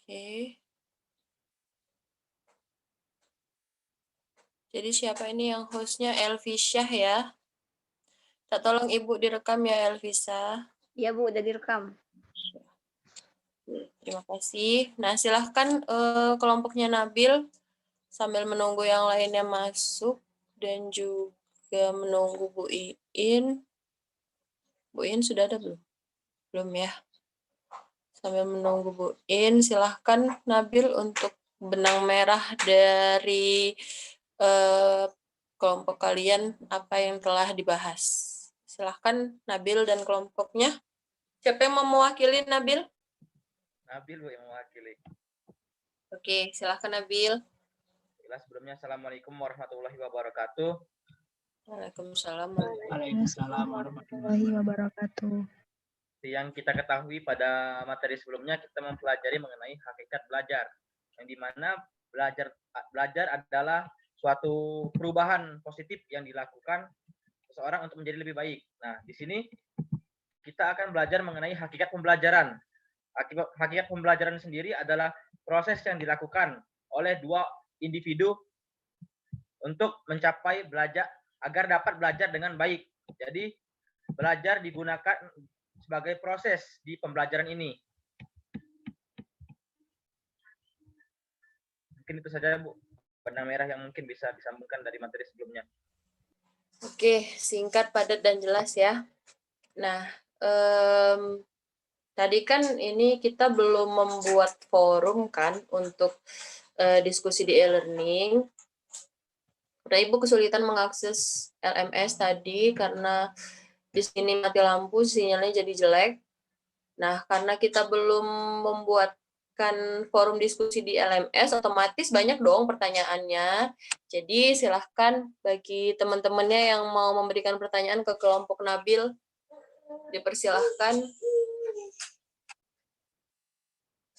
Oke. Jadi siapa ini yang hostnya Elvisyah ya? Tak tolong Ibu direkam ya Elvisa. Iya Bu, udah direkam. Terima kasih. Nah silahkan kelompoknya Nabil sambil menunggu yang lainnya masuk dan juga menunggu Bu Iin. Bu Iin sudah ada belum? Belum ya. Sambil menunggu Bu Iin, silahkan Nabil untuk benang merah dari kelompok kalian apa yang telah dibahas. Silahkan Nabil dan kelompoknya. Siapa yang mau mewakili Nabil? Nabil Bu yang mewakili. Oke, silahkan Nabil. Sebelumnya Assalamualaikum warahmatullahi wabarakatuh. Waalaikumsalam. Waalaikumsalam warahmatullahi wabarakatuh. Yang kita ketahui pada materi sebelumnya kita mempelajari mengenai hakikat belajar, yang dimana belajar adalah suatu perubahan positif yang dilakukan seseorang untuk menjadi lebih baik. Nah, di sini kita akan belajar mengenai hakikat pembelajaran. Hakikat pembelajaran sendiri adalah proses yang dilakukan oleh dua individu untuk mencapai belajar agar dapat belajar dengan baik. Jadi belajar digunakan sebagai proses di pembelajaran ini. Mungkin itu saja Bu, benang merah yang mungkin bisa disambungkan dari materi sebelumnya. Oke, singkat, padat, dan jelas ya. Nah, tadi kan ini kita belum membuat forum kan untuk diskusi di e-learning. Karena Ibu kesulitan mengakses LMS tadi karena di sini mati lampu, sinyalnya jadi jelek. Nah, karena kita belum membuatkan forum diskusi di LMS, otomatis banyak dong pertanyaannya. Jadi silahkan bagi teman-temannya yang mau memberikan pertanyaan ke kelompok Nabil, dipersilahkan.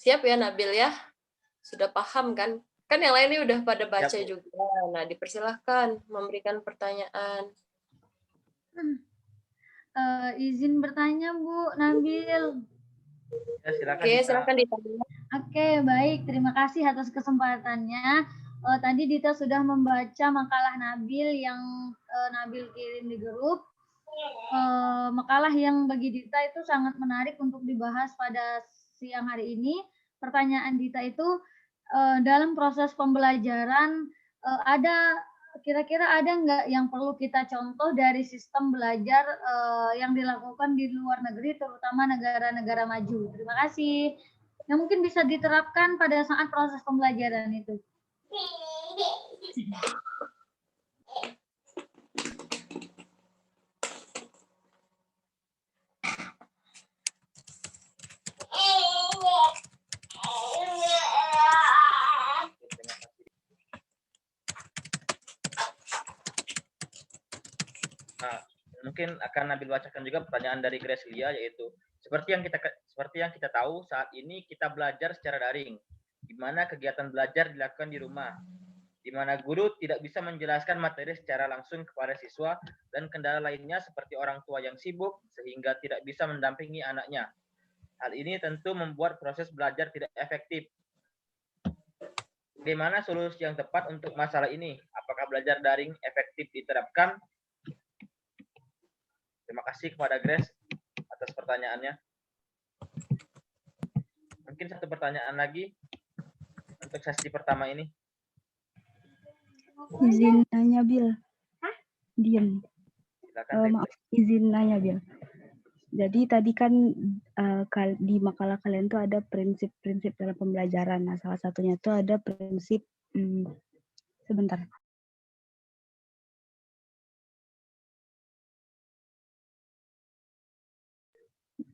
Siap ya Nabil ya? Sudah paham kan? Kan yang lainnya udah pada baca Siap, juga. Nah, dipersilahkan memberikan pertanyaan. Izin bertanya Bu Nabil. Ya, silakan. Oke, silakan ditanya. Oke, baik. Terima kasih atas kesempatannya. Tadi Dita sudah membaca makalah Nabil yang Nabil kirim di grup. Makalah yang bagi Dita itu sangat menarik untuk dibahas pada siang hari ini. Pertanyaan Dita itu dalam proses pembelajaran kira-kira ada nggak yang perlu kita contoh dari sistem belajar yang dilakukan di luar negeri, terutama negara-negara maju? Terima kasih. Yang mungkin bisa diterapkan pada saat proses pembelajaran itu. Nah, mungkin akan Nabil bacakan juga pertanyaan dari Grace Lia, yaitu seperti yang kita tahu saat ini kita belajar secara daring, di mana kegiatan belajar dilakukan di rumah, di mana guru tidak bisa menjelaskan materi secara langsung kepada siswa dan kendala lainnya seperti orang tua yang sibuk sehingga tidak bisa mendampingi anaknya. Hal ini tentu membuat proses belajar tidak efektif. Bagaimana solusi yang tepat untuk masalah ini? Apakah belajar daring efektif diterapkan? Terima kasih kepada Grace atas pertanyaannya. Mungkin satu pertanyaan lagi untuk sesi pertama ini. Izin nanya, Bil. Diam. Silakan. Maaf, izin nanya, Bil. Jadi tadi kan di makalah kalian tuh ada prinsip-prinsip dalam pembelajaran. Nah, salah satunya tuh ada prinsip sebentar.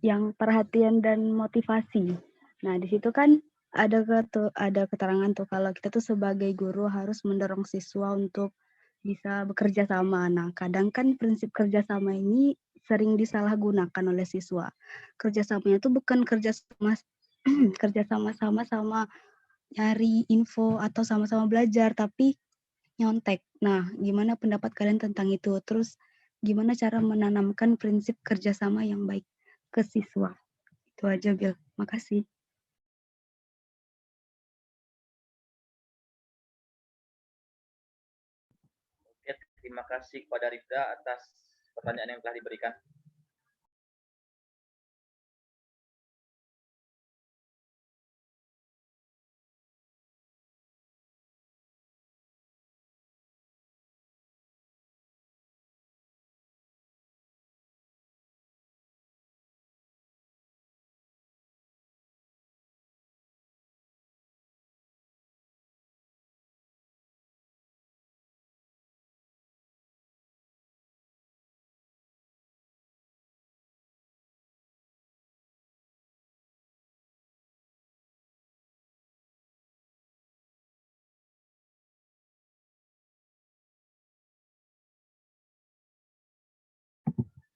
Yang perhatian dan motivasi. Nah, di situ kan ada keterangan tuh kalau kita tuh sebagai guru harus mendorong siswa untuk bisa bekerja sama. Nah, kadang kan prinsip kerjasama ini sering disalahgunakan oleh siswa. Kerjasamanya tuh bukan kerja sama-sama nyari info atau sama-sama belajar, tapi nyontek. Nah, gimana pendapat kalian tentang itu? Terus gimana cara menanamkan prinsip kerjasama yang baik ke siswa? Itu aja, Bil. Makasih. Terima kasih kepada Rida atas pertanyaan yang telah diberikan.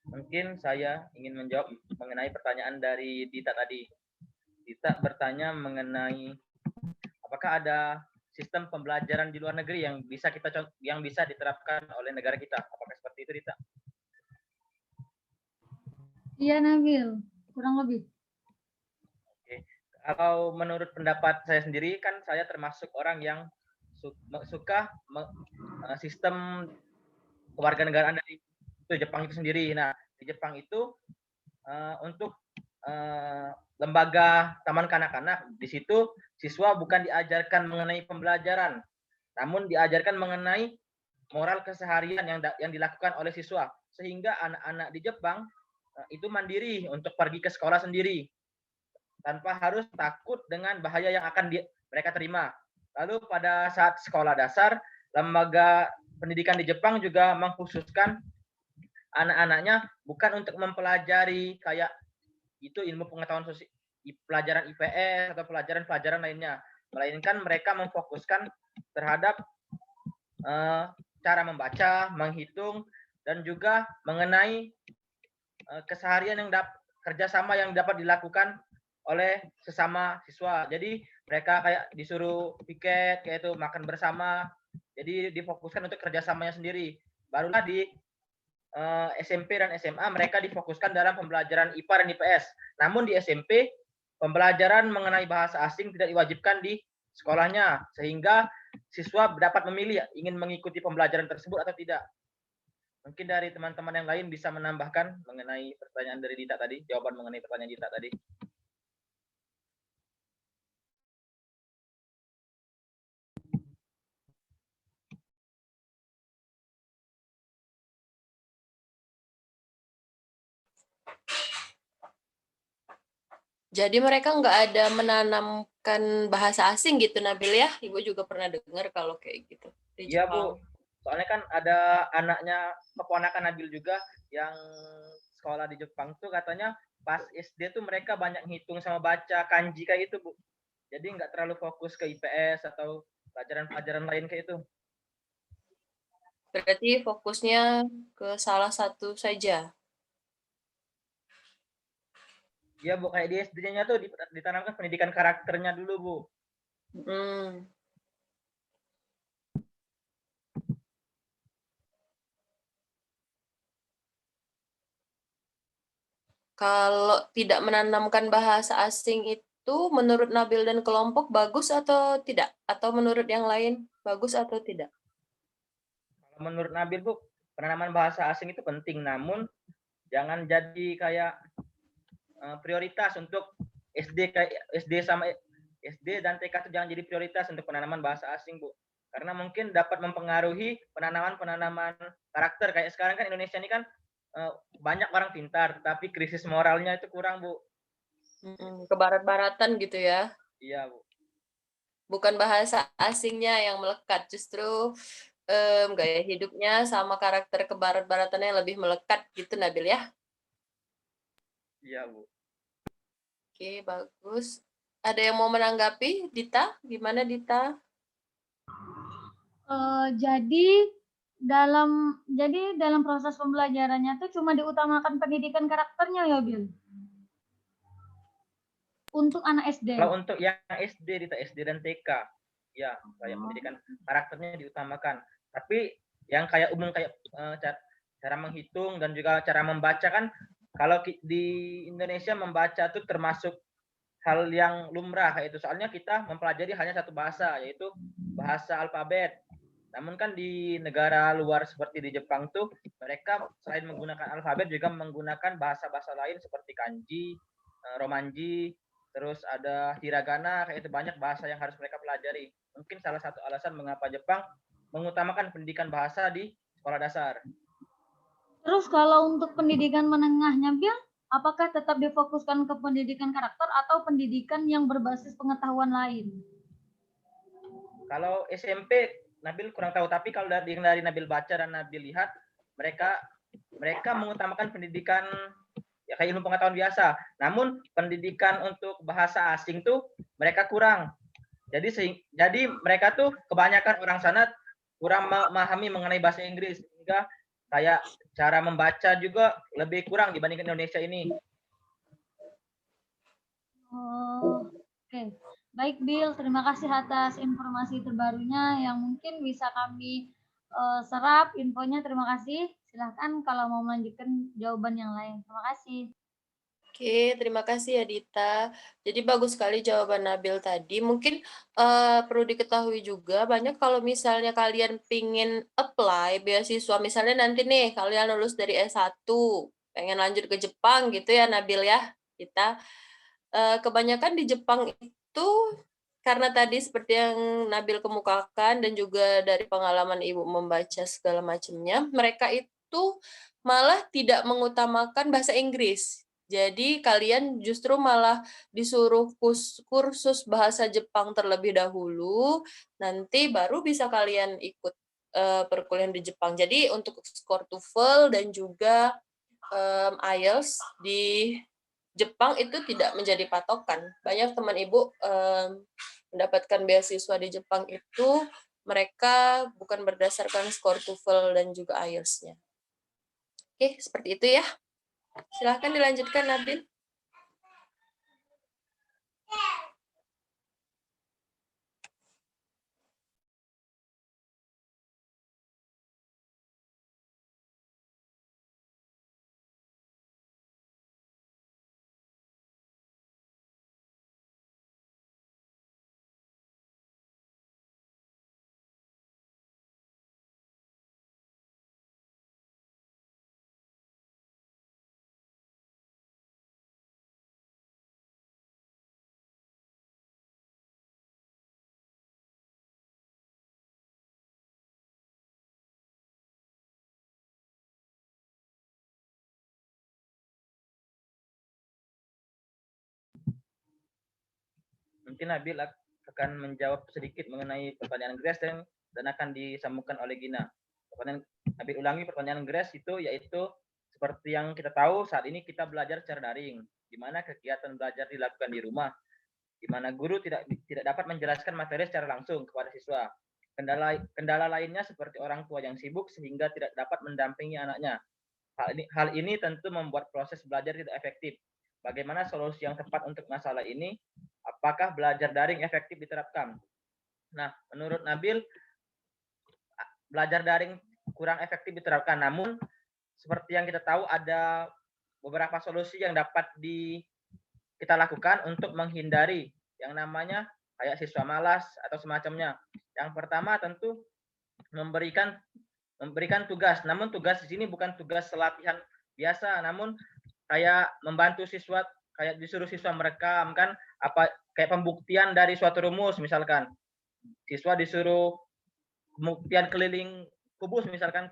Mungkin saya ingin menjawab mengenai pertanyaan dari Dita tadi. Dita bertanya mengenai apakah ada sistem pembelajaran di luar negeri yang bisa diterapkan oleh negara kita. Apakah seperti itu, Dita? Iya, Nabil. Kurang lebih. Oke. Kalau menurut pendapat saya sendiri, kan saya termasuk orang yang suka sistem kewarganegaraan dari Jepang itu sendiri. Nah, di Jepang itu untuk lembaga taman kanak-kanak, di situ siswa bukan diajarkan mengenai pembelajaran, namun diajarkan mengenai moral keseharian yang dilakukan oleh siswa, sehingga anak-anak di Jepang itu mandiri untuk pergi ke sekolah sendiri tanpa harus takut dengan bahaya yang akan mereka terima. Lalu pada saat sekolah dasar, lembaga pendidikan di Jepang juga mengkhususkan anak-anaknya bukan untuk mempelajari kayak itu ilmu pengetahuan sosial, pelajaran IPS atau pelajaran-pelajaran lainnya, melainkan mereka memfokuskan terhadap cara membaca, menghitung, dan juga mengenai keseharian kerjasama yang dapat dilakukan oleh sesama siswa. Jadi mereka kayak disuruh piket, kayak itu makan bersama. Jadi difokuskan untuk kerjasamanya sendiri. Barulah di SMP dan SMA mereka difokuskan dalam pembelajaran IPA dan IPS. Namun di SMP pembelajaran mengenai bahasa asing tidak diwajibkan di sekolahnya, sehingga siswa dapat memilih ingin mengikuti pembelajaran tersebut atau tidak. Mungkin dari teman-teman yang lain bisa menambahkan mengenai pertanyaan dari Dita tadi, jawaban mengenai pertanyaan Dita tadi. Jadi mereka nggak ada menanamkan bahasa asing gitu, Nabil ya? Ibu juga pernah dengar kalau kayak gitu di Iya, Jepang. Bu. Soalnya kan ada anaknya keponakan Nabil juga yang sekolah di Jepang tuh katanya pas SD tuh mereka banyak ngitung sama baca kanji kayak itu, Bu. Jadi nggak terlalu fokus ke IPS atau pelajaran-pelajaran lain kayak itu. Berarti fokusnya ke salah satu saja. Iya, Bu, kayak di SD-nya tuh ditanamkan pendidikan karakternya dulu, Bu. Hmm. Kalau tidak menanamkan bahasa asing itu menurut Nabil dan kelompok bagus atau tidak? Atau menurut yang lain bagus atau tidak? Kalau menurut Nabil, Bu, penanaman bahasa asing itu penting, namun jangan jadi kayak prioritas untuk SD dan TK itu jangan jadi prioritas untuk penanaman bahasa asing, Bu. Karena mungkin dapat mempengaruhi penanaman karakter. Kayak sekarang kan Indonesia ini kan banyak orang pintar, tapi krisis moralnya itu kurang, Bu. Ke barat-baratan gitu ya. Iya, Bu. Bukan bahasa asingnya yang melekat, justru gaya hidupnya sama karakter kebarat-baratannya yang lebih melekat gitu, Nabil ya. Iya, Bu. Oke, bagus. Ada yang mau menanggapi, Dita? Gimana, Dita? Jadi dalam proses pembelajarannya tuh cuma diutamakan pendidikan karakternya ya, Bil? Untuk anak SD. Kalau untuk yang SD dan TK, ya kayak pendidikan karakternya diutamakan. Tapi yang kayak umum kayak cara menghitung dan juga cara membaca kan, kalau di Indonesia membaca tuh termasuk hal yang lumrah kayak itu. Soalnya kita mempelajari hanya satu bahasa, yaitu bahasa alfabet. Namun kan di negara luar seperti di Jepang tuh mereka selain menggunakan alfabet juga menggunakan bahasa-bahasa lain seperti kanji, romanji, terus ada hiragana, kayak itu banyak bahasa yang harus mereka pelajari. Mungkin salah satu alasan mengapa Jepang mengutamakan pendidikan bahasa di sekolah dasar. Terus kalau untuk pendidikan menengahnya, Bil, apakah tetap difokuskan ke pendidikan karakter atau pendidikan yang berbasis pengetahuan lain? Kalau SMP Nabil kurang tahu, tapi kalau dari Nabil baca dan Nabil lihat, mereka mengutamakan pendidikan ya kayak ilmu pengetahuan biasa. Namun pendidikan untuk bahasa asing tuh mereka kurang. Jadi mereka tuh kebanyakan orang sana kurang memahami mengenai bahasa Inggris, sehingga kayak cara membaca juga lebih kurang dibandingkan Indonesia ini. Oh, oke. Baik, Bill. Terima kasih atas informasi terbarunya yang mungkin bisa kami serap infonya. Terima kasih. Silahkan kalau mau melanjutkan jawaban yang lain. Terima kasih. Oke, terima kasih ya Dita. Jadi bagus sekali jawaban Nabil tadi. Mungkin perlu diketahui juga banyak kalau misalnya kalian pingin apply beasiswa, misalnya nanti nih kalian lulus dari S1, pengen lanjut ke Jepang gitu ya Nabil ya, Dita. Kebanyakan di Jepang itu karena tadi seperti yang Nabil kemukakan dan juga dari pengalaman Ibu membaca segala macamnya, mereka itu malah tidak mengutamakan bahasa Inggris. Jadi kalian justru malah disuruh kursus bahasa Jepang terlebih dahulu, nanti baru bisa kalian ikut perkuliahan di Jepang. Jadi untuk skor TOEFL dan juga IELTS di Jepang itu tidak menjadi patokan. Banyak teman Ibu mendapatkan beasiswa di Jepang itu mereka bukan berdasarkan skor TOEFL dan juga IELTS-nya. Oke, seperti itu ya. Silahkan dilanjutkan, Nabil. Mungkin Nabil akan menjawab sedikit mengenai pertanyaan Grace dan akan disambungkan oleh Gina. Nabil ulangi pertanyaan Grace itu yaitu seperti yang kita tahu saat ini kita belajar secara daring, di mana kegiatan belajar dilakukan di rumah, di mana guru tidak dapat menjelaskan materi secara langsung kepada siswa. Kendala lainnya seperti orang tua yang sibuk sehingga tidak dapat mendampingi anaknya. Hal ini tentu membuat proses belajar tidak efektif. Bagaimana solusi yang tepat untuk masalah ini? Apakah belajar daring efektif diterapkan? Nah, menurut Nabil, belajar daring kurang efektif diterapkan. Namun, seperti yang kita tahu ada beberapa solusi yang dapat kita lakukan untuk menghindari yang namanya kayak siswa malas atau semacamnya. Yang pertama tentu memberikan tugas. Namun tugas di sini bukan tugas latihan biasa, namun kayak membantu siswa, kayak disuruh siswa merekam kan apa kayak pembuktian dari suatu rumus, misalkan siswa disuruh pembuktian keliling kubus, misalkan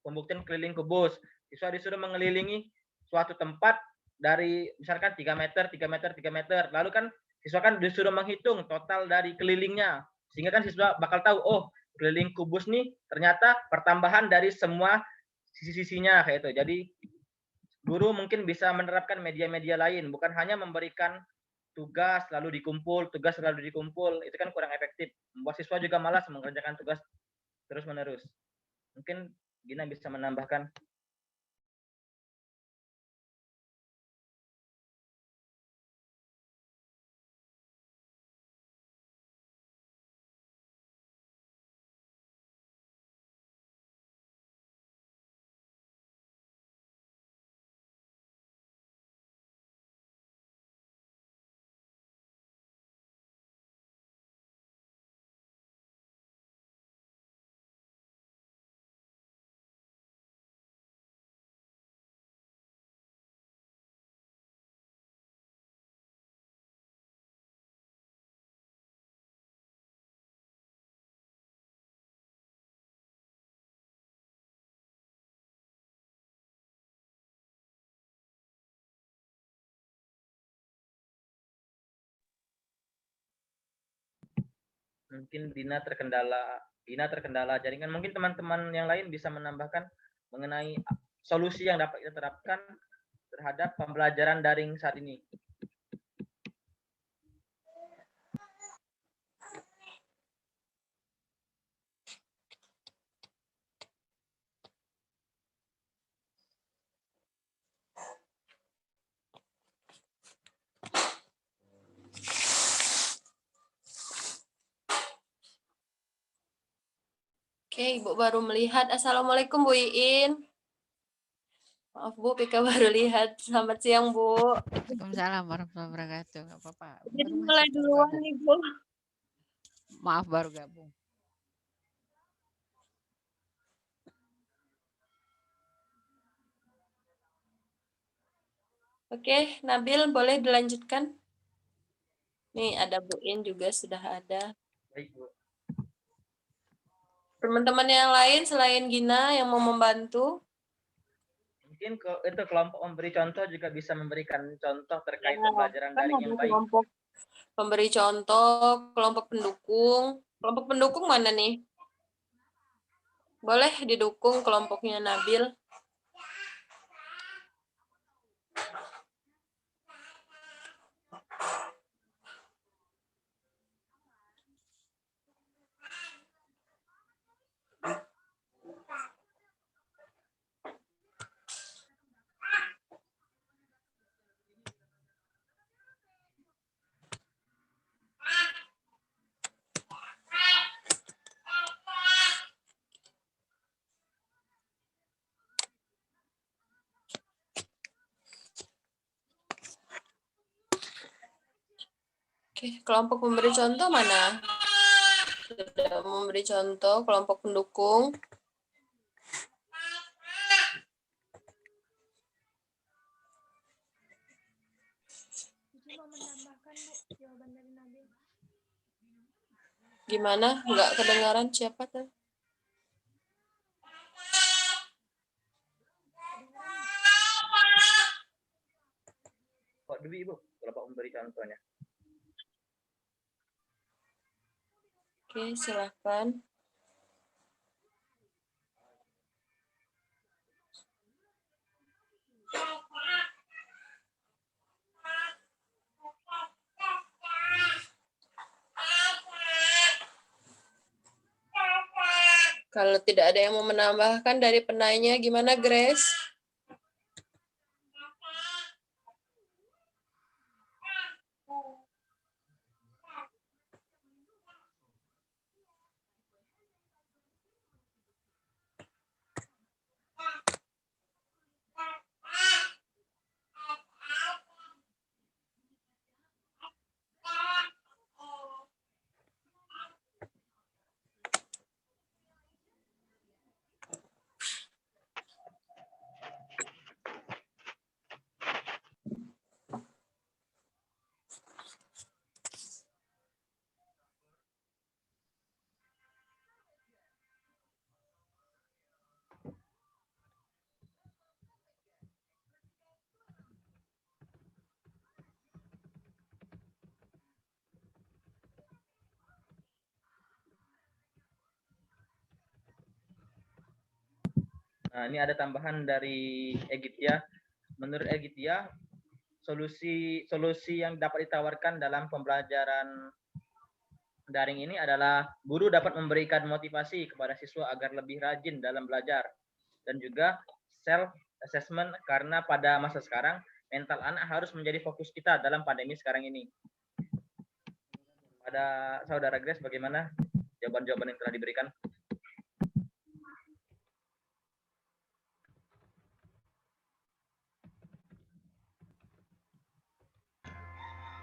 pembuktian keliling kubus, siswa disuruh mengelilingi suatu tempat dari misalkan 3 meter 3 meter 3 meter, lalu kan siswa kan disuruh menghitung total dari kelilingnya, sehingga kan siswa bakal tahu, oh keliling kubus nih ternyata pertambahan dari semua sisi-sisinya kayak itu. Jadi guru mungkin bisa menerapkan media-media lain, bukan hanya memberikan tugas lalu dikumpul, itu kan kurang efektif. Membuat siswa juga malas mengerjakan tugas terus-menerus. Mungkin Gina bisa menambahkan. mungkin Dina terkendala jaringan. Mungkin teman-teman yang lain bisa menambahkan mengenai solusi yang dapat kita terapkan terhadap pembelajaran daring saat ini. Oke, Ibu baru melihat. Assalamualaikum Bu Iin. Maaf Bu, Pika baru lihat. Selamat siang Bu. Waalaikumsalam warahmatullahi wabarakatuh. Nggak apa-apa. Jadi Baru mulai masuk, baru duluan gabung. nih Bu. Maaf baru gabung. Oke, Nabil boleh dilanjutkan? Nih ada Bu In juga sudah ada. Baik, Bu. Teman-teman yang lain selain Gina yang mau membantu? Mungkin itu kelompok memberi contoh juga bisa memberikan contoh terkait Ya, pembelajaran kan daring ada yang baik. kelompok pemberi contoh, kelompok pendukung. Kelompok pendukung mana nih? Boleh didukung kelompoknya Nabil. Oke, kelompok memberi contoh mana? Sudah memberi contoh kelompok pendukung. Gimana? Nggak kedengaran siapa tuh? Kok Dwi, Bu, kelompok memberi contohnya. Oke, silakan. Kalau tidak ada yang mau menambahkan dari penanya, gimana Grace? Nah, ini ada tambahan dari Egitya. Menurut Egitya, solusi yang dapat ditawarkan dalam pembelajaran daring ini adalah guru dapat memberikan motivasi kepada siswa agar lebih rajin dalam belajar dan juga self assessment, karena pada masa sekarang mental anak harus menjadi fokus kita dalam pandemi sekarang ini. Pada Saudara Grace, bagaimana jawaban-jawaban yang telah diberikan?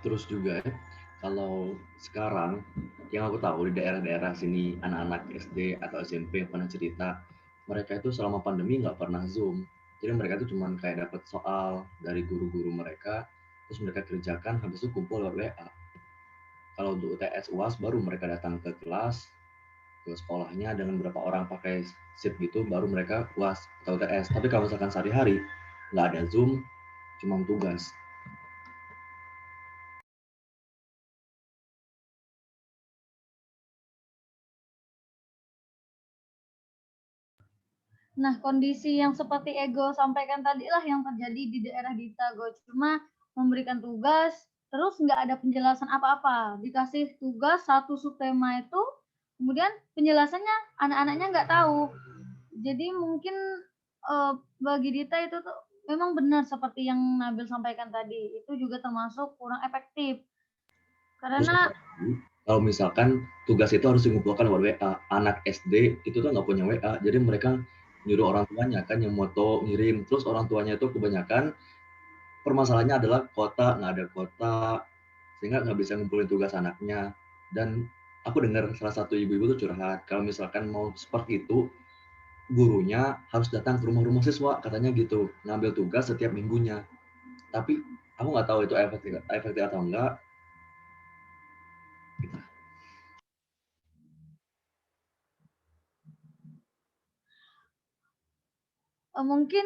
Terus juga kalau sekarang yang aku tahu di daerah-daerah sini anak-anak SD atau SMP yang pernah cerita, mereka itu selama pandemi nggak pernah Zoom. Jadi mereka itu cuma kayak dapat soal dari guru-guru mereka, terus mereka kerjakan, habis itu kumpul lewat WA. Kalau untuk UTS UAS baru mereka datang ke kelas, ke sekolahnya dengan beberapa orang pakai shift gitu, baru mereka UAS atau UTS. Tapi kalau misalkan sehari-hari nggak ada Zoom, cuma tugas. Nah, kondisi yang seperti Ego sampaikan tadi lah yang terjadi di daerah Dita. Gue cuma memberikan tugas, terus nggak ada penjelasan apa-apa. Dikasih tugas satu subtema itu, kemudian penjelasannya anak-anaknya nggak tahu. Jadi mungkin bagi Dita itu tuh memang benar seperti yang Nabil sampaikan tadi. Itu juga termasuk kurang efektif. Terus Karena kalau misalkan tugas itu harus dikumpulkan lewat WA, anak SD itu tuh nggak punya WA, jadi mereka nyuruh orang tuanya kan yang moto ngirim, terus orang tuanya itu kebanyakan permasalahannya adalah kota, nggak ada kota, sehingga nggak bisa ngumpulin tugas anaknya. Dan aku dengar salah satu ibu-ibu tuh curhat, kalau misalkan mau seperti itu, gurunya harus datang ke rumah-rumah siswa, katanya gitu, ngambil tugas setiap minggunya. Tapi aku nggak tahu itu efektif atau enggak. mungkin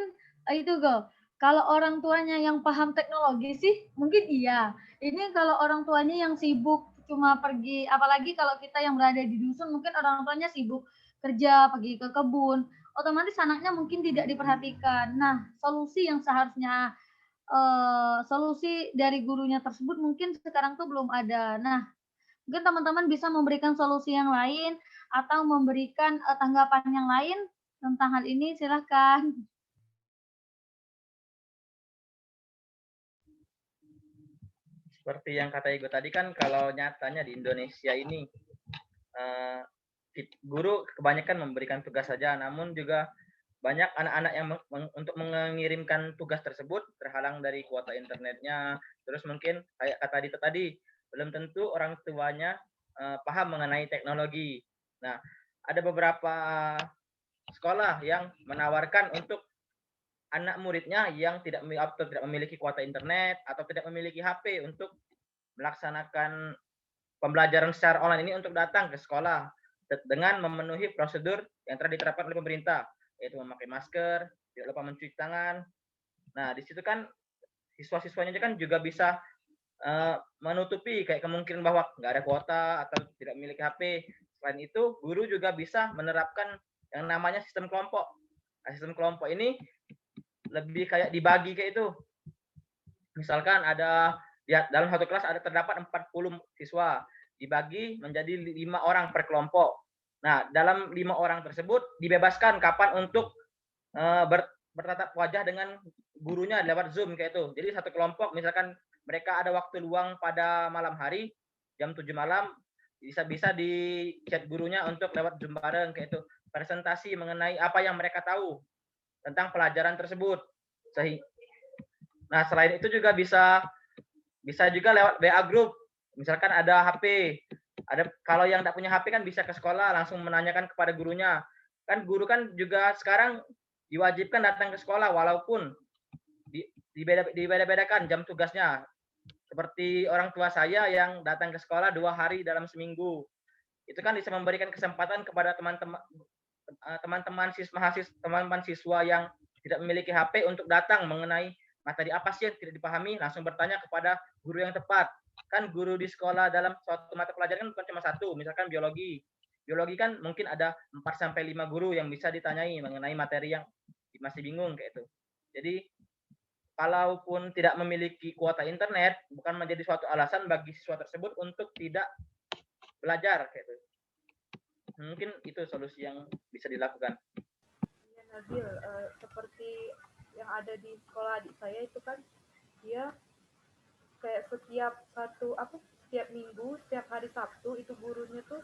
itu Go. Kalau orang tuanya yang paham teknologi sih mungkin iya. Ini kalau orang tuanya yang sibuk cuma pergi, apalagi kalau kita yang berada di dusun mungkin orang tuanya sibuk kerja, pergi ke kebun, otomatis anaknya mungkin tidak diperhatikan. Nah, solusi yang seharusnya solusi dari gurunya tersebut mungkin sekarang tuh belum ada. Nah, mungkin teman-teman bisa memberikan solusi yang lain atau memberikan tanggapan yang lain tentang hal ini, silahkan. Seperti yang kata Igo tadi kan, kalau nyatanya di Indonesia ini guru kebanyakan memberikan tugas saja, namun juga banyak anak-anak yang untuk mengirimkan tugas tersebut terhalang dari kuota internetnya. Terus mungkin kayak kata Dita tadi, belum tentu orang tuanya paham mengenai teknologi. Nah, ada beberapa sekolah yang menawarkan untuk anak muridnya yang tidak memiliki kuota internet atau tidak memiliki HP untuk melaksanakan pembelajaran secara online ini untuk datang ke sekolah dengan memenuhi prosedur yang telah diterapkan oleh pemerintah, yaitu memakai masker, tidak lupa mencuci tangan. Nah, di situ kan siswa-siswanya kan juga bisa menutupi kayak kemungkinan bahwa nggak ada kuota atau tidak memiliki HP. Selain itu, guru juga bisa menerapkan yang namanya sistem kelompok. Nah, sistem kelompok ini lebih kayak dibagi kayak itu. Misalkan ada ya, dalam satu kelas ada terdapat 40 siswa, dibagi menjadi 5 orang per kelompok. Nah, dalam 5 orang tersebut dibebaskan kapan untuk bertatap wajah dengan gurunya lewat Zoom kayak itu. Jadi satu kelompok misalkan mereka ada waktu luang pada malam hari jam 7 malam, bisa di chat gurunya untuk lewat Zoom bareng kayak itu. Presentasi mengenai apa yang mereka tahu tentang pelajaran tersebut. Nah, selain itu juga bisa juga lewat WA group. Misalkan ada HP, kalau yang tidak punya HP kan bisa ke sekolah langsung menanyakan kepada gurunya. Kan guru kan juga sekarang diwajibkan datang ke sekolah walaupun dibeda-bedakan jam tugasnya. Seperti orang tua saya yang datang ke sekolah 2 hari dalam seminggu. Itu kan bisa memberikan kesempatan kepada teman-teman siswa yang tidak memiliki HP untuk datang mengenai materi apa sih yang tidak dipahami, langsung bertanya kepada guru yang tepat. Kan guru di sekolah dalam suatu mata pelajaran kan bukan cuma satu, misalkan biologi. Biologi kan mungkin ada 4-5 guru yang bisa ditanyai mengenai materi yang masih bingung kayak itu. Jadi kalaupun tidak memiliki kuota internet, bukan menjadi suatu alasan bagi siswa tersebut untuk tidak belajar kayak itu. Mungkin itu solusi yang bisa dilakukan. Ya, Nabil, seperti yang ada di sekolah adik saya itu kan dia kayak setiap minggu, setiap hari Sabtu itu gurunya tuh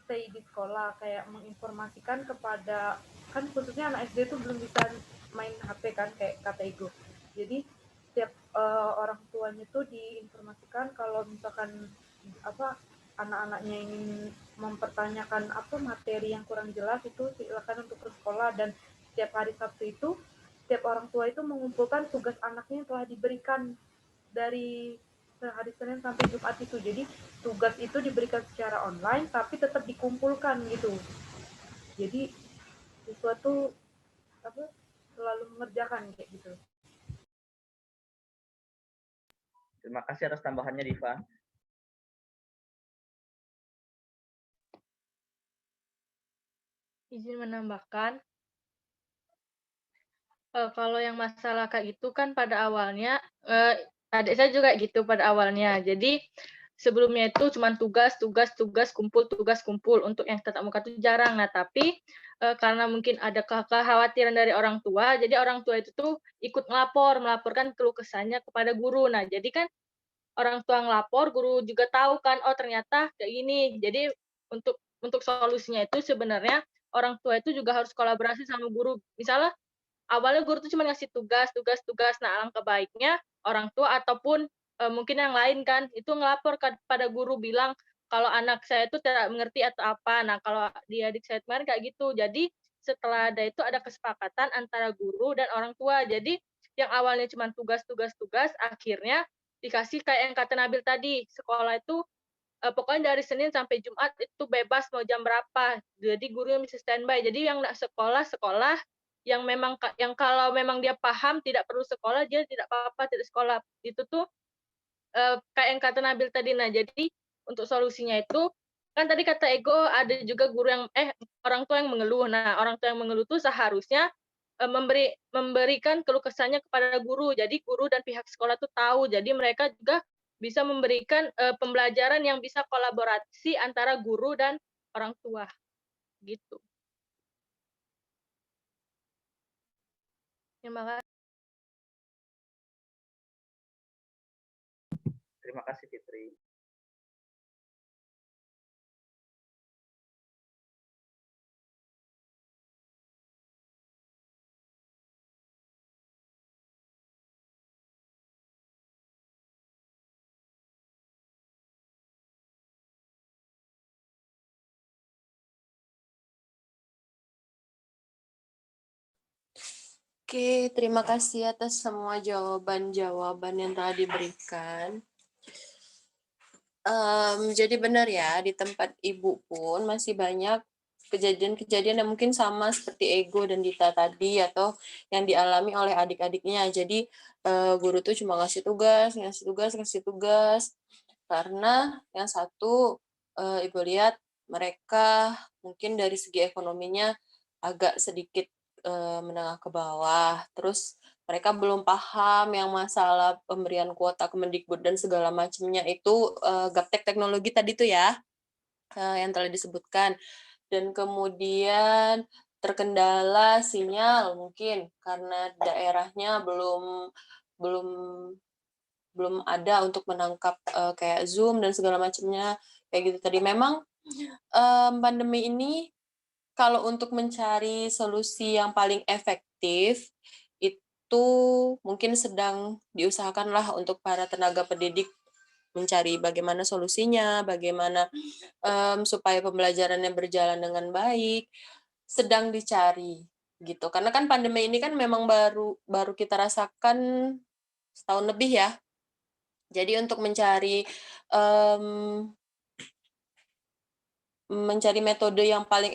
stay di sekolah kayak menginformasikan kepada, kan khususnya anak SD tuh belum bisa main HP kan kayak kata Igo. Jadi setiap orang tuanya tuh diinformasikan kalau misalkan anak-anaknya ingin mempertanyakan materi yang kurang jelas itu silakan untuk ke sekolah. Dan setiap hari Sabtu itu setiap orang tua itu mengumpulkan tugas anaknya yang telah diberikan dari hari Senin sampai Jumat itu. Jadi tugas itu diberikan secara online tapi tetap dikumpulkan gitu. Jadi siswa tuh selalu mengerjakan kayak gitu. Terima kasih atas tambahannya, Diva. Izin menambahkan, Kalau yang masalah kayak gitu kan pada awalnya, adik saya juga gitu pada awalnya. Jadi sebelumnya itu cuma tugas, tugas, kumpul. Untuk yang tatap muka itu jarang. Nah, tapi karena mungkin ada kekhawatiran dari orang tua, jadi orang tua itu tuh ikut melaporkan keluh kesahnya kepada guru. Nah, jadi kan orang tua ngelapor, guru juga tahu kan, oh ternyata kayak gini. Jadi untuk solusinya itu sebenarnya orang tua itu juga harus kolaborasi sama guru. Misalnya awalnya guru tuh cuma ngasih tugas. Nah, alangkah baiknya orang tua ataupun mungkin yang lain kan itu ngelapor pada guru bilang kalau anak saya itu tidak mengerti atau apa. Nah, kalau di adik saya kemarin kayak gitu. Jadi setelah ada itu ada kesepakatan antara guru dan orang tua. Jadi yang awalnya cuma tugas, akhirnya dikasih kayak yang kata Nabil tadi, sekolah itu pokoknya dari Senin sampai Jumat itu bebas mau jam berapa. Jadi gurunya bisa standby. Jadi yang nggak sekolah, yang memang yang kalau memang dia paham tidak perlu sekolah, dia tidak apa-apa tidak sekolah. Itu tuh kayak yang kata Nabil tadi. Nah, jadi untuk solusinya itu kan tadi kata Ego ada juga guru yang orang tua yang mengeluh. Nah, orang tua yang mengeluh tuh seharusnya memberikan keluh kesahnya kepada guru. Jadi guru dan pihak sekolah tuh tahu. Jadi mereka juga bisa memberikan pembelajaran yang bisa kolaborasi antara guru dan orang tua. Gitu. Terima kasih. Terima kasih Fitri. Oke, terima kasih atas semua jawaban-jawaban yang telah diberikan. Jadi benar ya, di tempat Ibu pun masih banyak kejadian-kejadian yang mungkin sama seperti Ego dan Dita tadi, atau yang dialami oleh adik-adiknya. Jadi guru tuh cuma ngasih tugas, karena yang satu Ibu lihat mereka mungkin dari segi ekonominya agak sedikit menengah ke bawah, terus mereka belum paham yang masalah pemberian kuota Kemendikbud dan segala macamnya itu gaptek teknologi tadi tuh ya yang telah disebutkan, dan kemudian terkendala sinyal mungkin karena daerahnya belum ada untuk menangkap kayak Zoom dan segala macamnya kayak gitu tadi. Memang pandemi ini kalau untuk mencari solusi yang paling efektif, itu mungkin sedang diusahakanlah untuk para tenaga pendidik mencari bagaimana solusinya, bagaimana supaya pembelajarannya berjalan dengan baik, sedang dicari gitu. Karena kan pandemi ini kan memang baru kita rasakan setahun lebih ya. Jadi untuk mencari metode yang paling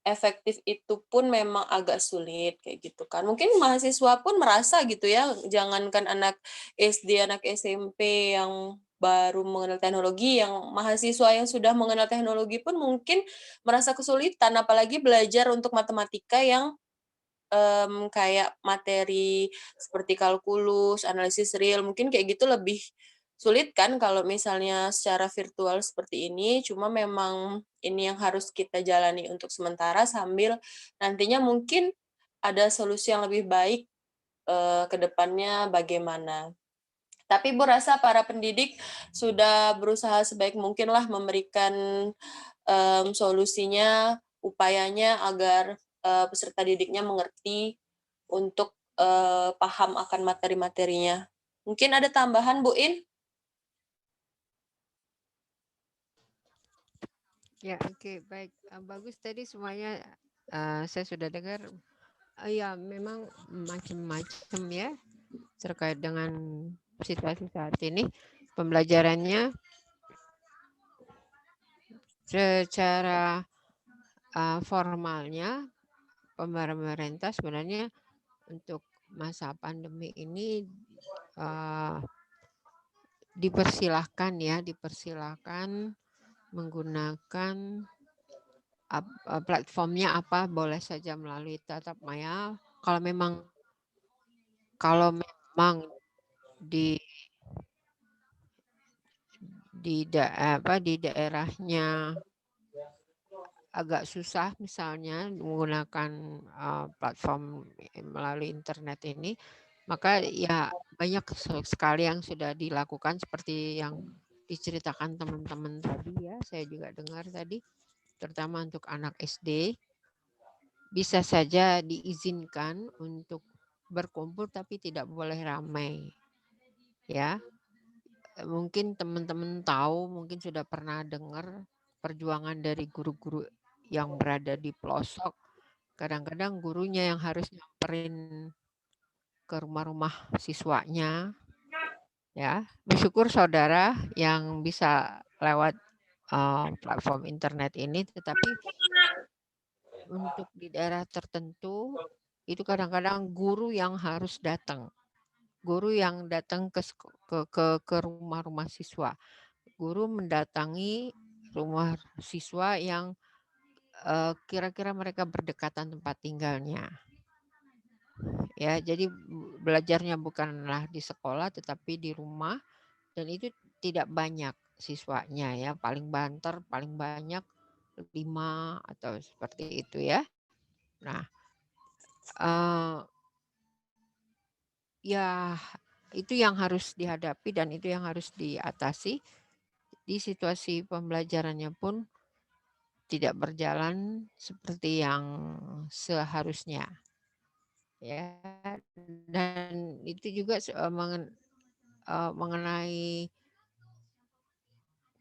efektif itu pun memang agak sulit kayak gitu kan. Mungkin mahasiswa pun merasa gitu ya, jangankan anak SD, anak SMP yang baru mengenal teknologi, yang mahasiswa yang sudah mengenal teknologi pun mungkin merasa kesulitan, apalagi belajar untuk matematika yang kayak materi seperti kalkulus, analisis real, mungkin kayak gitu lebih sulit kan kalau misalnya secara virtual seperti ini. Cuma memang ini yang harus kita jalani untuk sementara sambil nantinya mungkin ada solusi yang lebih baik ke depannya bagaimana. Tapi Ibu rasa para pendidik sudah berusaha sebaik mungkin lah memberikan solusinya, upayanya agar peserta didiknya mengerti untuk paham akan materi-materinya. Mungkin ada tambahan, Bu In? Ya, oke, baik. Bagus tadi semuanya saya sudah dengar. Ya, memang macam-macam ya terkait dengan situasi saat ini. Pembelajarannya secara formalnya pemerintah sebenarnya untuk masa pandemi ini dipersilahkan menggunakan platformnya apa, boleh saja melalui tatap maya. Kalau memang kalau memang di daerahnya agak susah misalnya menggunakan platform melalui internet ini, maka ya banyak sekali yang sudah dilakukan seperti yang diceritakan teman-teman tadi ya, saya juga dengar tadi, terutama untuk anak SD, bisa saja diizinkan untuk berkumpul tapi tidak boleh ramai. Ya, mungkin teman-teman tahu, mungkin sudah pernah dengar perjuangan dari guru-guru yang berada di pelosok. Kadang-kadang gurunya yang harus nyamperin ke rumah-rumah siswanya. Ya, bersyukur saudara yang bisa lewat platform internet ini, tetapi untuk di daerah tertentu itu kadang-kadang guru yang harus datang. Guru yang datang ke rumah-rumah siswa. Guru mendatangi rumah siswa yang kira-kira mereka berdekatan tempat tinggalnya. Ya, jadi belajarnya bukanlah di sekolah tetapi di rumah, dan itu tidak banyak siswanya ya, paling banter paling banyak 5 atau seperti itu ya. Nah, ya itu yang harus dihadapi dan itu yang harus diatasi. Di situasi pembelajarannya pun tidak berjalan seperti yang seharusnya. Ya, dan itu juga mengenai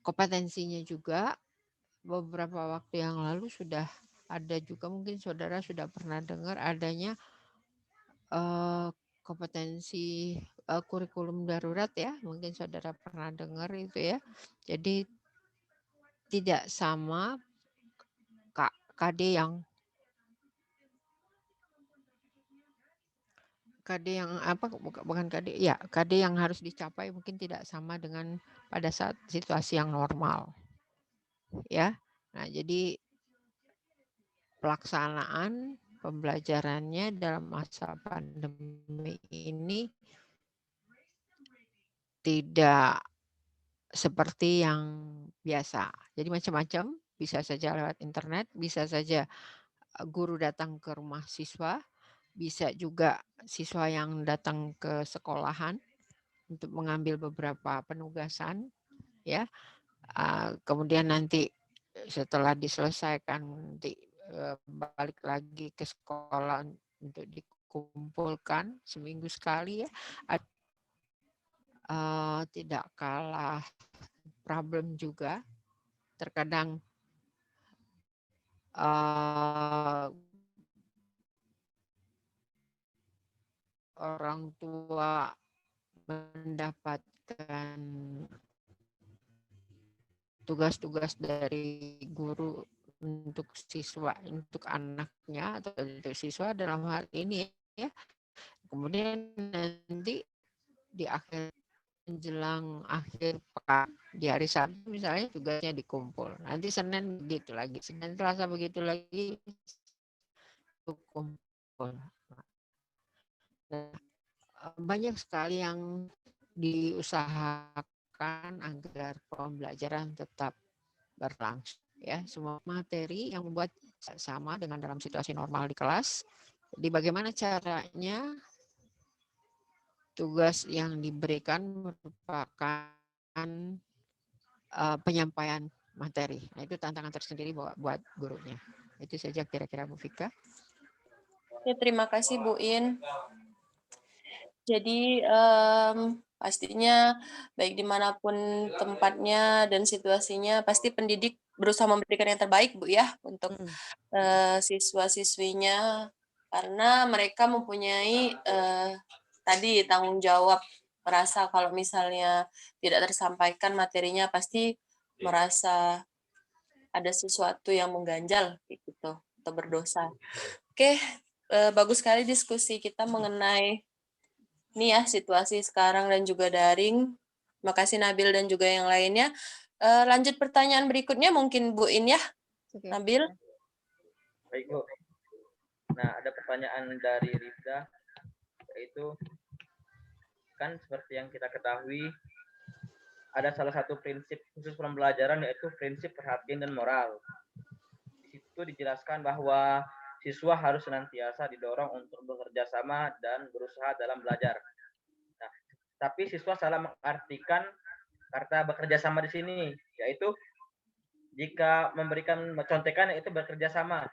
kompetensinya juga. Beberapa waktu yang lalu sudah ada juga, mungkin saudara sudah pernah dengar adanya kompetensi kurikulum darurat ya, mungkin saudara pernah dengar itu ya. Jadi tidak sama KD yang bukan KD ya, KD yang harus dicapai mungkin tidak sama dengan pada saat situasi yang normal ya. Nah, jadi pelaksanaan pembelajarannya dalam masa pandemi ini tidak seperti yang biasa. Jadi macam-macam, bisa saja lewat internet, bisa saja guru datang ke rumah siswa, bisa juga siswa yang datang ke sekolahan untuk mengambil beberapa penugasan ya. Kemudian nanti setelah diselesaikan nanti balik lagi ke sekolah untuk dikumpulkan seminggu sekali ya. Tidak kalah problem juga terkadang orang tua mendapatkan tugas-tugas dari guru untuk siswa, untuk anaknya atau untuk siswa dalam hal ini ya. Kemudian nanti di menjelang akhir pekan di hari Sabtu misalnya tugasnya dikumpul. Nanti Senin begitu lagi, Senin Selasa begitu lagi kumpul. Nah, banyak sekali yang diusahakan agar pembelajaran tetap berlangsung ya, semua materi yang membuat sama dengan dalam situasi normal di kelas. Jadi bagaimana caranya tugas yang diberikan merupakan penyampaian materi. Nah, itu tantangan tersendiri buat gurunya. Itu saja kira-kira Bu Vika. Ya, terima kasih Bu In. Jadi pastinya baik dimanapun tempatnya dan situasinya, pasti pendidik berusaha memberikan yang terbaik Bu ya untuk siswa-siswinya, karena mereka mempunyai tadi tanggung jawab, merasa kalau misalnya tidak tersampaikan materinya pasti merasa ada sesuatu yang mengganjal gitu atau berdosa. Oke, bagus sekali diskusi kita mengenai ini ya, situasi sekarang dan juga daring. Terima kasih Nabil dan juga yang lainnya. Lanjut pertanyaan berikutnya mungkin Bu In ya. Oke. Nabil. Baik Bu. Nah, ada pertanyaan dari Rifda, yaitu kan seperti yang kita ketahui ada salah satu prinsip khusus pembelajaran yaitu prinsip perhatian dan moral. Di situ dijelaskan bahwa siswa harus senantiasa didorong untuk bekerja sama dan berusaha dalam belajar. Nah, tapi siswa salah mengartikan kata bekerja sama di sini, yaitu jika memberikan contekan itu bekerja sama.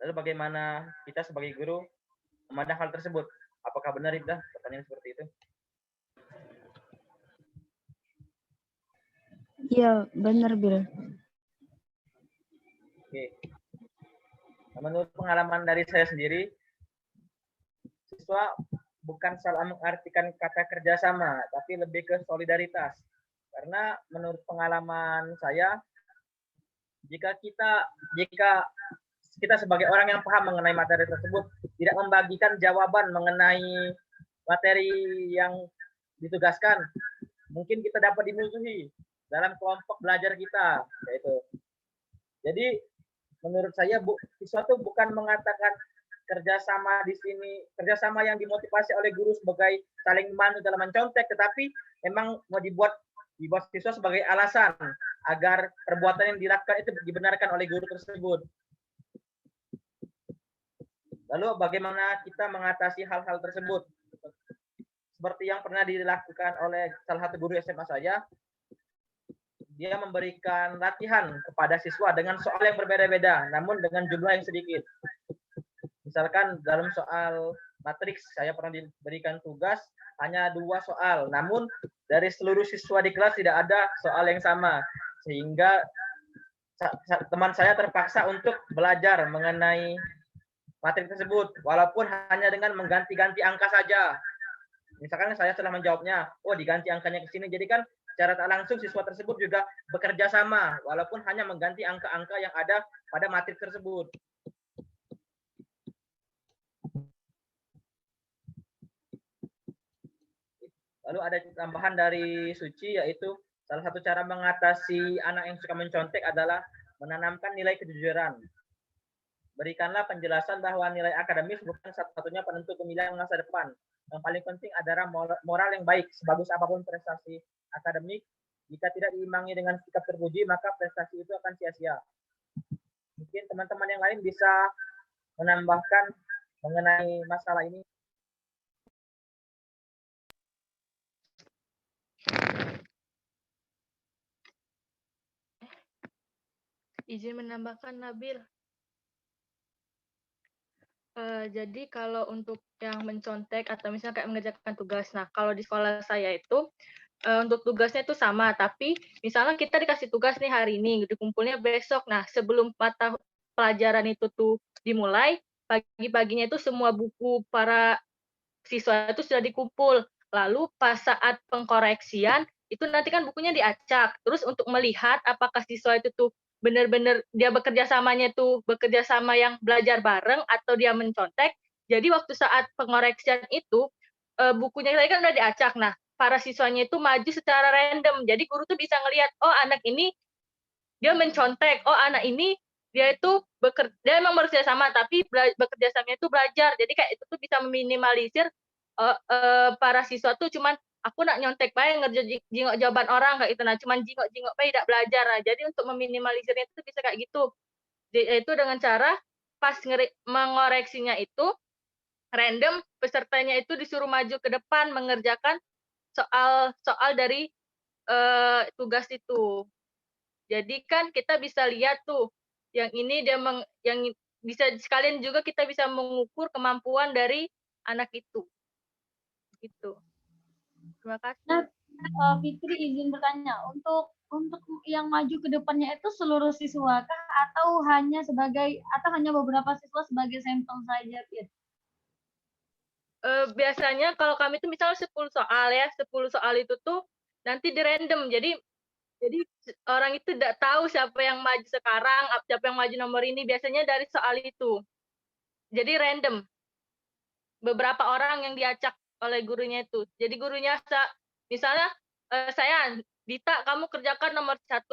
Lalu bagaimana kita sebagai guru memandang hal tersebut? Apakah benar Ibda pertanyaan seperti itu? Iya, benar, Bil. Oke. Menurut pengalaman dari saya sendiri, siswa bukan salah mengartikan kata kerjasama, tapi lebih ke solidaritas. Karena menurut pengalaman saya, jika kita sebagai orang yang paham mengenai materi tersebut tidak membagikan jawaban mengenai materi yang ditugaskan, mungkin kita dapat dimusuhi dalam kelompok belajar kita, yaitu. Jadi menurut saya siswa itu bukan mengatakan kerjasama di sini, kerjasama yang dimotivasi oleh guru sebagai saling membantu dalam mencontek, tetapi memang mau dibuat siswa sebagai alasan agar perbuatan yang dilakukan itu dibenarkan oleh guru tersebut. Lalu bagaimana kita mengatasi hal-hal tersebut? Seperti yang pernah dilakukan oleh salah satu guru SMA saya, dia memberikan latihan kepada siswa dengan soal yang berbeda-beda, namun dengan jumlah yang sedikit. Misalkan dalam soal matriks, saya pernah diberikan tugas hanya 2 soal, namun dari seluruh siswa di kelas tidak ada soal yang sama, sehingga teman saya terpaksa untuk belajar mengenai materi tersebut, walaupun hanya dengan mengganti-ganti angka saja. Misalkan saya setelah menjawabnya, oh diganti angkanya ke sini, jadi kan secara tak langsung siswa tersebut juga bekerja sama, walaupun hanya mengganti angka-angka yang ada pada materi tersebut. Lalu ada tambahan dari Suci, yaitu salah satu cara mengatasi anak yang suka mencontek adalah menanamkan nilai kejujuran. Berikanlah penjelasan bahwa nilai akademis bukan satu-satunya penentu pemilihan masa depan. Yang paling penting adalah moral yang baik. Sebagus apapun prestasi akademik, jika tidak diimbangi dengan sikap terpuji, maka prestasi itu akan sia-sia. Mungkin teman-teman yang lain bisa menambahkan mengenai masalah ini. Izin menambahkan, Nabil. Jadi kalau untuk yang mencontek atau misalnya kayak mengerjakan tugas, nah kalau di sekolah saya itu untuk tugasnya itu sama, tapi misalnya kita dikasih tugas nih hari ini, dikumpulnya besok. Nah sebelum mata pelajaran itu tuh dimulai, pagi-paginya itu semua buku para siswa itu sudah dikumpul. Lalu pas saat pengkoreksian itu nanti kan bukunya diacak. Terus untuk melihat apakah siswa itu tuh benar-benar dia bekerja samanya tuh bekerja sama yang belajar bareng atau dia mencontek. Jadi waktu saat pengoreksian itu bukunya tadi kan udah diacak. Nah, para siswanya itu maju secara random. Jadi guru tuh bisa ngelihat, oh anak ini dia mencontek, oh anak ini dia itu dia emang bekerja sama tapi bekerja samanya itu belajar. Jadi kayak itu tuh bisa meminimalisir para siswa tuh cuman aku nak nyontek bae jingok jawaban orang kayak gitu, nah cuman jingok bae tidak belajar. Nah, jadi untuk meminimalisirnya itu bisa kayak gitu. Itu dengan cara pas mengoreksinya itu random, pesertanya itu disuruh maju ke depan mengerjakan soal dari tugas itu. Jadi kan kita bisa lihat tuh yang ini yang bisa sekalian juga kita bisa mengukur kemampuan dari anak itu. Gitu. Terima kasih. Nah, Fitri izin bertanya, untuk yang maju ke depannya itu seluruh siswa kah atau hanya beberapa siswa sebagai sampel saja, Fit? Biasanya kalau kami itu misalnya 10 soal ya, 10 soal itu tuh nanti di random. Jadi orang itu tidak tahu siapa yang maju sekarang, siapa yang maju nomor ini, biasanya dari soal itu. Jadi random. Beberapa orang yang diacak oleh gurunya itu. Jadi gurunya misalnya saya Dita kamu kerjakan nomor 1,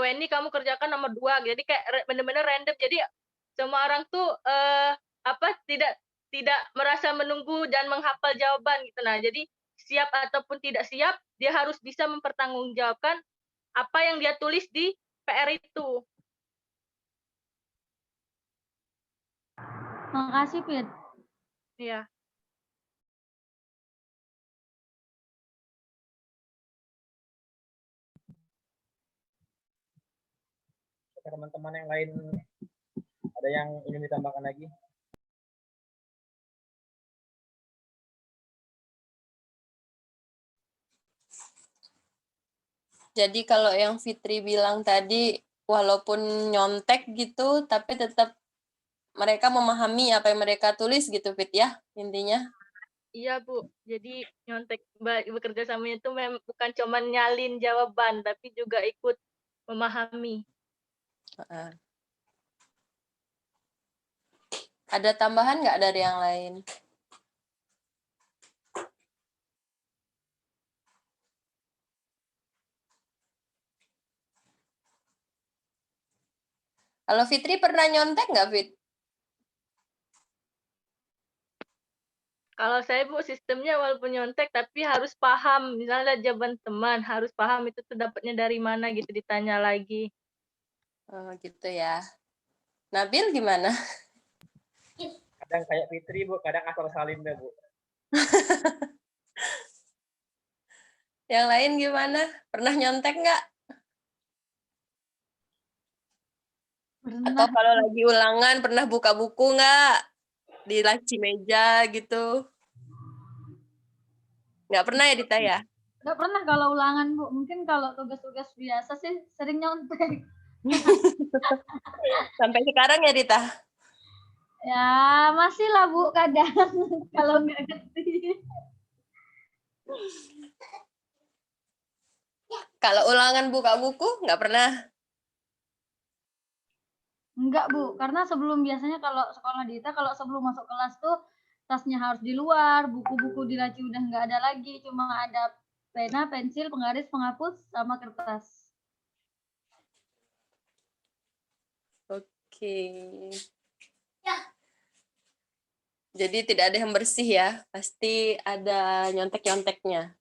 Weni kamu kerjakan nomor 2. Jadi kayak benar-benar random. Jadi semua orang tuh tidak merasa menunggu dan menghafal jawaban gitu. Nah, jadi siap ataupun tidak siap, dia harus bisa mempertanggungjawabkan apa yang dia tulis di PR itu. Makasih, Fit. Iya. Teman-teman yang lain ada yang ingin ditambahkan lagi? Jadi kalau yang Fitri bilang tadi, walaupun nyontek gitu, tapi tetap mereka memahami apa yang mereka tulis gitu, Fit ya, intinya. Iya, Bu. Jadi nyontek bekerja sama itu bukan cuma nyalin jawaban, tapi juga ikut memahami. Ada tambahan nggak dari yang lain? Kalau Fitri pernah nyontek nggak, Fit? Kalau saya, Bu, sistemnya walaupun nyontek, tapi harus paham. Misalnya jawaban teman, harus paham itu tuh dapatnya dari mana gitu, ditanya lagi. Oh, gitu ya. Nabil gimana? Kadang kayak Fitri, Bu, kadang asal salin deh, Bu. Yang lain gimana? Pernah nyontek nggak? Atau Pernah. kalau lagi ulangan, pernah buka buku nggak? Di laci meja gitu? Nggak pernah ya, Dita ya? Nggak pernah kalau ulangan, Bu. Mungkin kalau tugas-tugas biasa sih sering nyontek. Sampai sekarang ya, Dita? Ya, masih lah, Bu, kadang kalau nggak ngerti. Kalau ulangan buka buku, nggak pernah? Enggak, Bu. Karena biasanya kalau sekolah Dita, kalau sebelum masuk kelas tuh tasnya harus di luar, buku-buku di laci udah nggak ada lagi, cuma ada pena, pensil, penggaris, penghapus, sama kertas. Oke. Jadi tidak ada yang bersih ya, pasti ada nyontek-nyonteknya.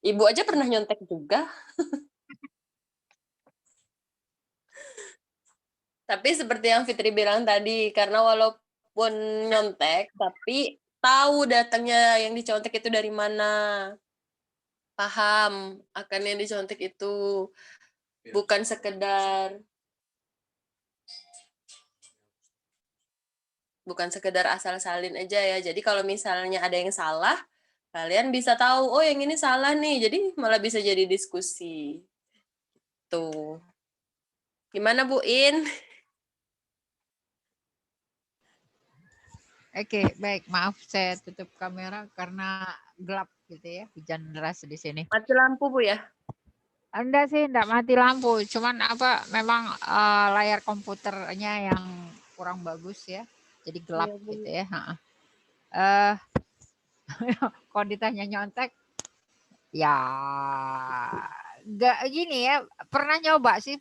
Ibu aja pernah nyontek juga. Tapi seperti yang Fitri bilang tadi, karena walaupun nyontek, tapi tahu datangnya yang dicontek itu dari mana. Paham akan yang dicontek itu. Bukan sekedar asal salin aja ya. Jadi kalau misalnya ada yang salah, kalian bisa tahu, oh yang ini salah nih. Jadi malah bisa jadi diskusi. Tuh. Gimana Bu In? Oke, baik. Maaf saya tutup kamera karena gelap gitu ya, hujan deras di sini. Mati lampu Bu ya? Enggak sih, enggak mati lampu. Cuman memang layar komputernya yang kurang bagus ya. Jadi gelap gitu ya. Kalau ditanya nyontek, ya enggak gini ya. Pernah nyoba ya.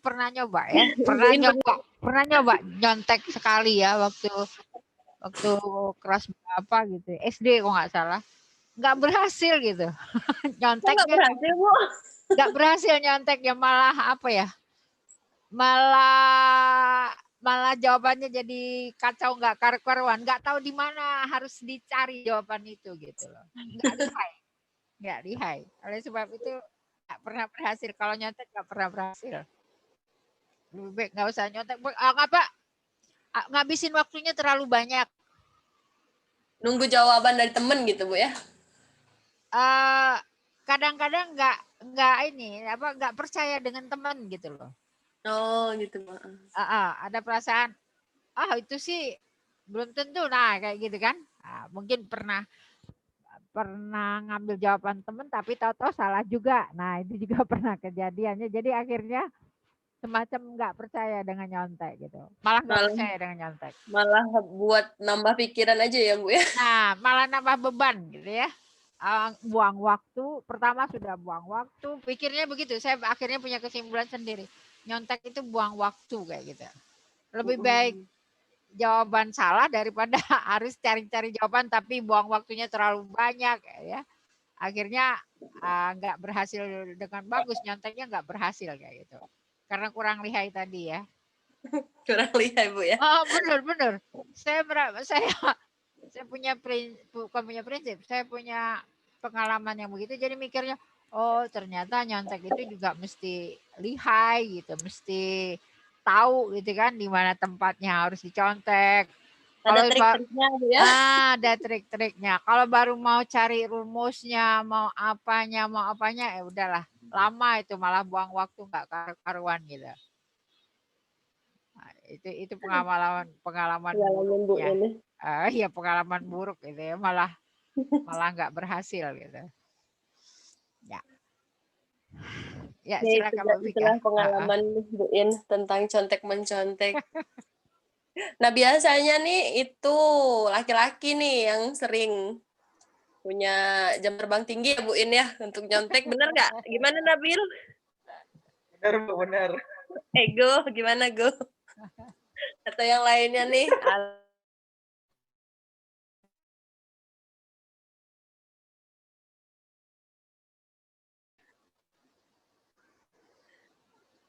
Pernah nyoba nyontek sekali ya waktu kelas berapa gitu. SD kok nggak salah. Nggak berhasil gitu. Nyonteknya nggak berhasil, Bu. Nggak berhasil nyontek ya, malah apa ya? Malah jawabannya jadi kacau, nggak karu-karuan, nggak tahu di mana harus dicari jawaban itu gitu loh. Nggak lihai. Oleh sebab itu nggak pernah berhasil. Kalau nyontek nggak pernah berhasil. Lebih baik nggak usah nyontek. Ngabisin waktunya terlalu banyak. Nunggu jawaban dari temen gitu Bu ya? Kadang-kadang nggak percaya dengan teman gitu loh. Oh gitu Bu. Ada perasaan itu sih belum tentu, nah kayak gitu kan. Mungkin pernah ngambil jawaban teman tapi tahu-tahu salah juga. Nah itu juga pernah kejadiannya. Jadi akhirnya semacam nggak percaya dengan nyontek gitu. Malah nggak percaya dengan nyontek. Malah buat nambah pikiran aja ya Bu ya? Nah malah nambah beban gitu ya. Buang waktu, pertama sudah buang waktu, pikirnya begitu. Saya akhirnya punya kesimpulan sendiri. Nyontek itu buang waktu kayak gitu. Lebih baik jawaban salah daripada harus cari-cari jawaban tapi buang waktunya terlalu banyak ya. Akhirnya nggak berhasil dengan bagus, nyonteknya nggak berhasil kayak gitu. Karena kurang lihai tadi ya. Kurang lihai Bu ya. Oh benar. Saya punya bukan punya prinsip, saya punya pengalaman yang begitu. Jadi mikirnya, oh ternyata nyontek itu juga mesti lihai gitu, mesti tahu gitu kan di mana tempatnya harus dicontek. Ada Kalau trik-triknya Bu ya. ada trik-triknya. Kalau baru mau cari rumusnya, mau apanya, ya udahlah. Lama itu malah buang waktu nggak karuan gitu. Nah, itu pengalaman Bu buruknya. ini. Iya pengalaman buruk gitu ya, malah nggak berhasil gitu. Ya. Ya, silakan Bu Vika. Itulah pengalaman Bu In tentang contek-mencontek. Nah, biasanya nih itu laki-laki nih yang sering punya jam terbang tinggi ya Bu In ya untuk nyontek, bener nggak? Gimana Nabil? Benar Bu, benar. Go, gimana Go? Atau yang lainnya nih?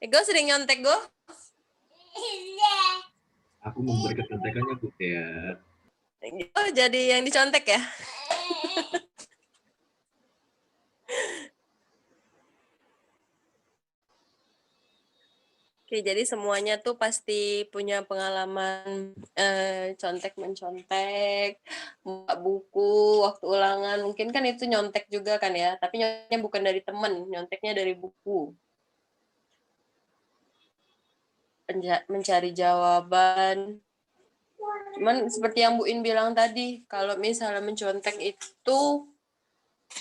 Go sering nyontek Go? Aku memberikan contekannya Bu ya. Oh, jadi yang dicontek ya? Oke, jadi semuanya tuh pasti punya pengalaman contek-mencontek, buka buku, waktu ulangan. Mungkin kan itu nyontek juga kan ya, tapi nyonteknya bukan dari temen, nyonteknya dari buku. Mencari jawaban. Cuman seperti yang Bu In bilang tadi, kalau misalnya mencontek itu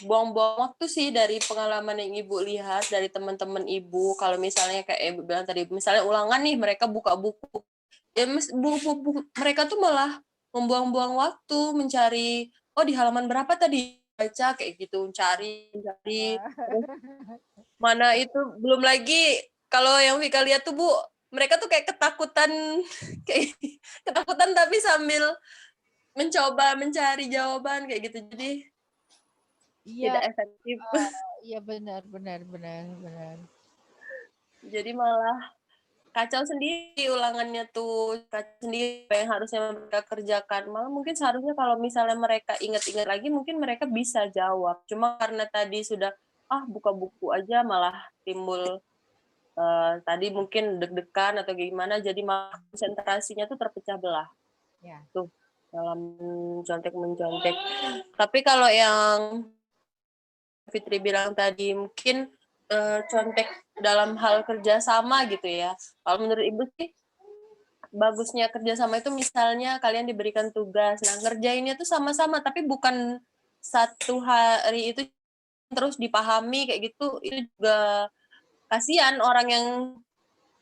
buang-buang waktu sih dari pengalaman yang Ibu lihat dari teman-teman Ibu. Kalau misalnya kayak Ibu bilang tadi, misalnya ulangan nih mereka buka buku. Ya buku mereka tuh malah membuang-buang waktu mencari di halaman berapa tadi baca kayak gitu, cari terus mana itu belum lagi kalau yang Vika lihat tuh Bu, mereka tuh kayak ketakutan tapi sambil mencoba mencari jawaban kayak gitu. Jadi Iya. tidak efektif. Iya benar. Jadi malah kacau sendiri ulangannya tuh, kacau sendiri apa yang harusnya mereka kerjakan. Malah mungkin seharusnya kalau misalnya mereka ingat-ingat lagi, mungkin mereka bisa jawab. Cuma karena tadi sudah buka buku aja malah timbul tadi mungkin deg-degan atau gimana, jadi malah konsentrasinya tuh terpecah belah. Ya. Tuh dalam contek-mencontek. Tapi kalau yang Fitri bilang tadi mungkin contek dalam hal kerjasama gitu ya. Kalau menurut Ibu sih bagusnya kerjasama itu misalnya kalian diberikan tugas, nah ngerjainnya tuh sama-sama tapi bukan satu hari itu terus dipahami kayak gitu, itu juga kasihan orang yang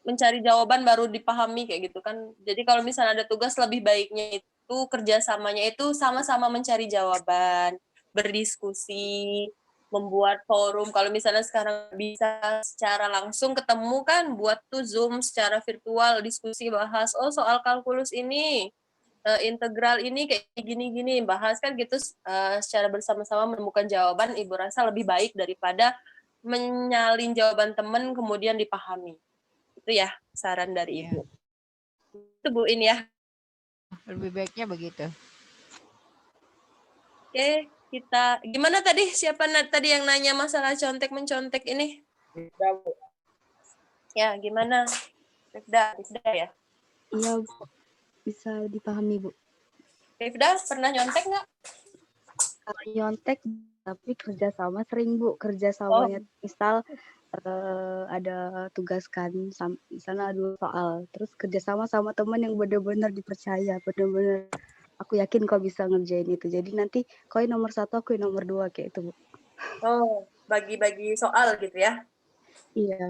mencari jawaban baru dipahami kayak gitu kan. Jadi kalau misalnya ada tugas lebih baiknya itu kerjasamanya itu sama-sama mencari jawaban, berdiskusi, membuat forum. Kalau misalnya sekarang bisa secara langsung ketemu kan, buat tuh Zoom secara virtual, diskusi bahas, soal kalkulus ini, integral ini kayak gini-gini, bahas kan gitu secara bersama-sama menemukan jawaban. Ibu rasa lebih baik daripada menyalin jawaban teman kemudian dipahami. Itu ya saran dari Ibu. Itu Bu In ya. Lebih baiknya begitu. Oke. Kita gimana tadi siapa tadi yang nanya masalah contek-mencontek ini? Ya, gimana? Rifda ya? Iya, Bu. Bisa dipahami, Bu. Rifda pernah nyontek nggak? Nyontek, tapi kerjasama sering, Bu. Kerjasamanya misal ada tugas kan, misalnya ada soal, terus kerjasama sama teman yang benar-benar dipercaya, benar-benar aku yakin kau bisa ngerjain itu. Jadi nanti kau yang nomor 1, aku yang nomor 2 kayak itu, Bu. Oh, bagi-bagi soal gitu ya? Iya.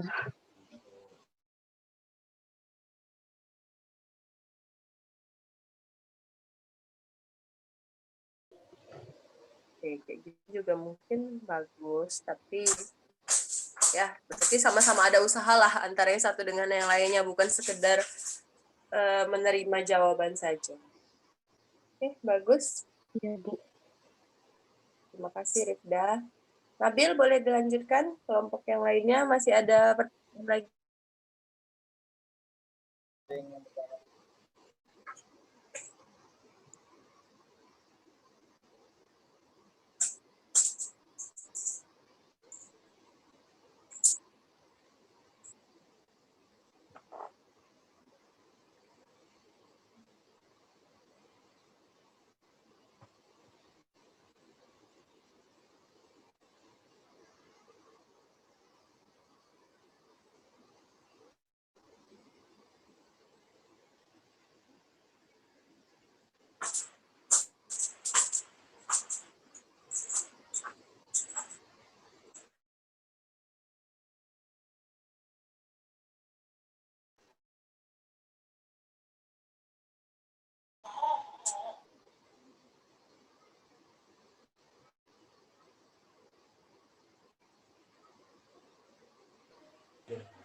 Oke, kayak gitu juga mungkin bagus, tapi ya berarti sama-sama ada usaha lah antara yang satu dengan yang lainnya, bukan sekedar menerima jawaban saja. Oke, bagus. Iya, Bu. Terima kasih, Rifda. Nabil, boleh dilanjutkan? Kelompok yang lainnya masih ada pertanyaan lagi?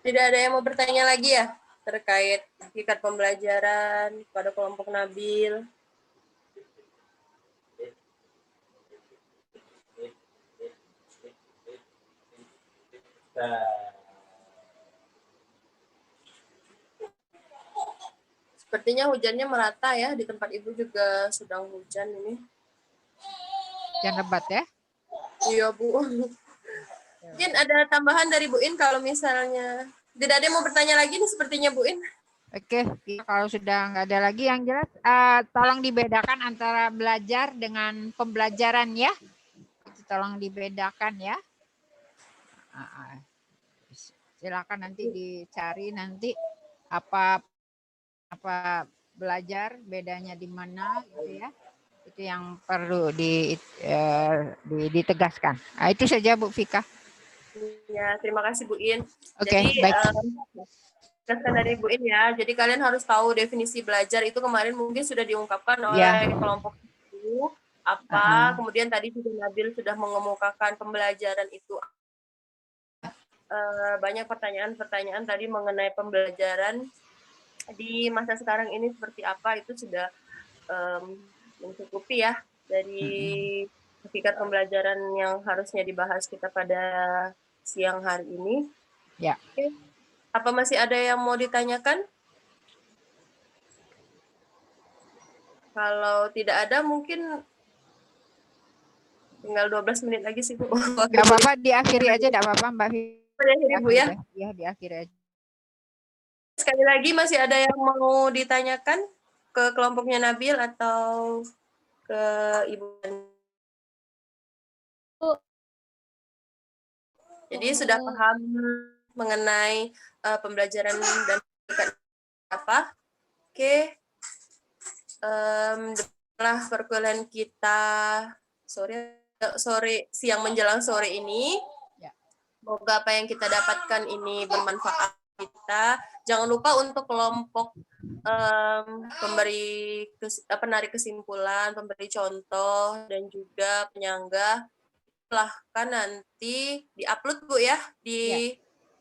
Tidak ada yang mau bertanya lagi ya terkait hakikat pembelajaran pada kelompok Nabil? Sepertinya hujannya merata ya, di tempat Ibu juga sedang hujan ini. Jangan lebat ya. Iya, Bu. Mungkin ada tambahan dari Bu In kalau misalnya tidak ada yang mau bertanya lagi nih sepertinya Bu In. Oke, kalau sudah nggak ada lagi yang jelas, tolong dibedakan antara belajar dengan pembelajaran ya. Itu tolong dibedakan ya. Silakan nanti dicari nanti apa belajar bedanya di mana gitu ya. Itu yang perlu ditegaskan. Nah, itu saja Bu Fika. Ya, terima kasih Bu In. Oke, Jadi baik. Jelaskan dari Bu In ya. Jadi kalian harus tahu definisi belajar itu kemarin mungkin sudah diungkapkan Ya. oleh kelompok itu apa. Kemudian tadi juga Nabil sudah mengemukakan pembelajaran itu. Banyak pertanyaan-pertanyaan tadi mengenai pembelajaran di masa sekarang ini seperti apa, itu sudah mencukupi ya dari hakikat pembelajaran yang harusnya dibahas kita pada siang hari ini. Ya. Oke. Apa masih ada yang mau ditanyakan? Kalau tidak ada mungkin tinggal 12 menit lagi sih Bu. Nggak apa-apa, diakhiri aja, nggak apa-apa Mbak Fika. Diakhiri Bu ya. Iya, diakhiri aja. Sekali lagi masih ada yang mau ditanyakan ke kelompoknya Nabil atau ke Ibu? Jadi sudah paham mengenai pembelajaran dan apa? Oke. Setelah perkuliahan kita sore siang menjelang sore ini, semoga apa yang kita dapatkan ini bermanfaat kita. Jangan lupa untuk kelompok penarik kesimpulan, pemberi contoh, dan juga penyanggah, silahkan nanti diupload Bu ya di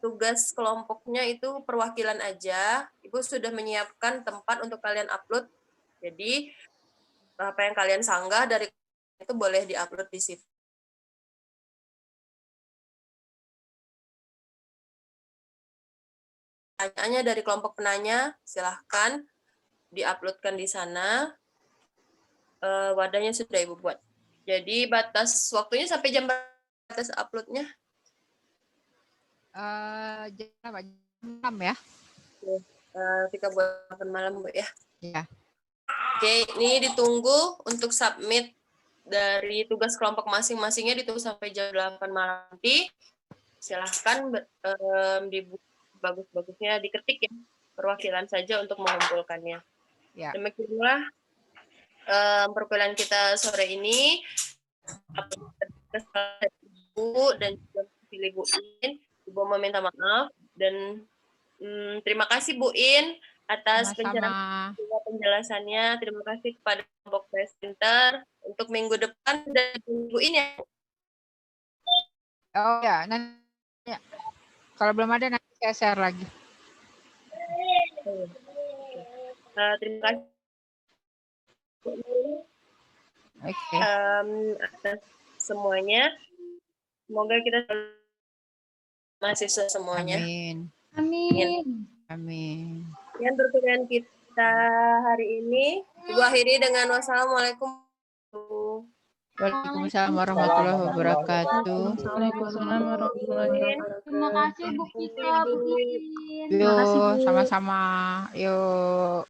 tugas kelompoknya, itu perwakilan aja. Ibu sudah menyiapkan tempat untuk kalian upload. Jadi apa yang kalian sanggah dari itu boleh diupload di situ. Pertanyaannya dari kelompok penanya, silahkan diuploadkan di sana. Wadahnya sudah Ibu buat. Jadi batas waktunya sampai jam batas uploadnya? Jam 6 ya. Kita buat malam Bu ya. Ya. Oke, ini ditunggu untuk submit dari tugas kelompok masing-masingnya, ditunggu sampai jam 8 malam nanti. Silahkan bagus-bagusnya diketik ya, perwakilan saja untuk mengumpulkannya. Ya. Demikianlah perkuliahan kita sore ini. Ibu dan juga pilih Bu In. Ibu meminta maaf dan terima kasih Bu In atas penjelasannya. Terima kasih kepada kelompok presenter. Untuk minggu depan dan Bu In ya. Oh ya, nanti ya. Kalau belum ada nanti saya share lagi. Terima kasih Oke. atas semuanya. Semoga kita mahasiswa semuanya. Amin. Amin. Amin. Yang pertemuan kita hari ini, Ibu akhiri dengan wassalamualaikum. Waalaikumsalam warahmatullahi wabarakatuh. Waalaikumsalam warahmatullahi wabarakatuh. Terima kasih Bu Kika, Bu Titin. Yo, sama-sama. Yuk.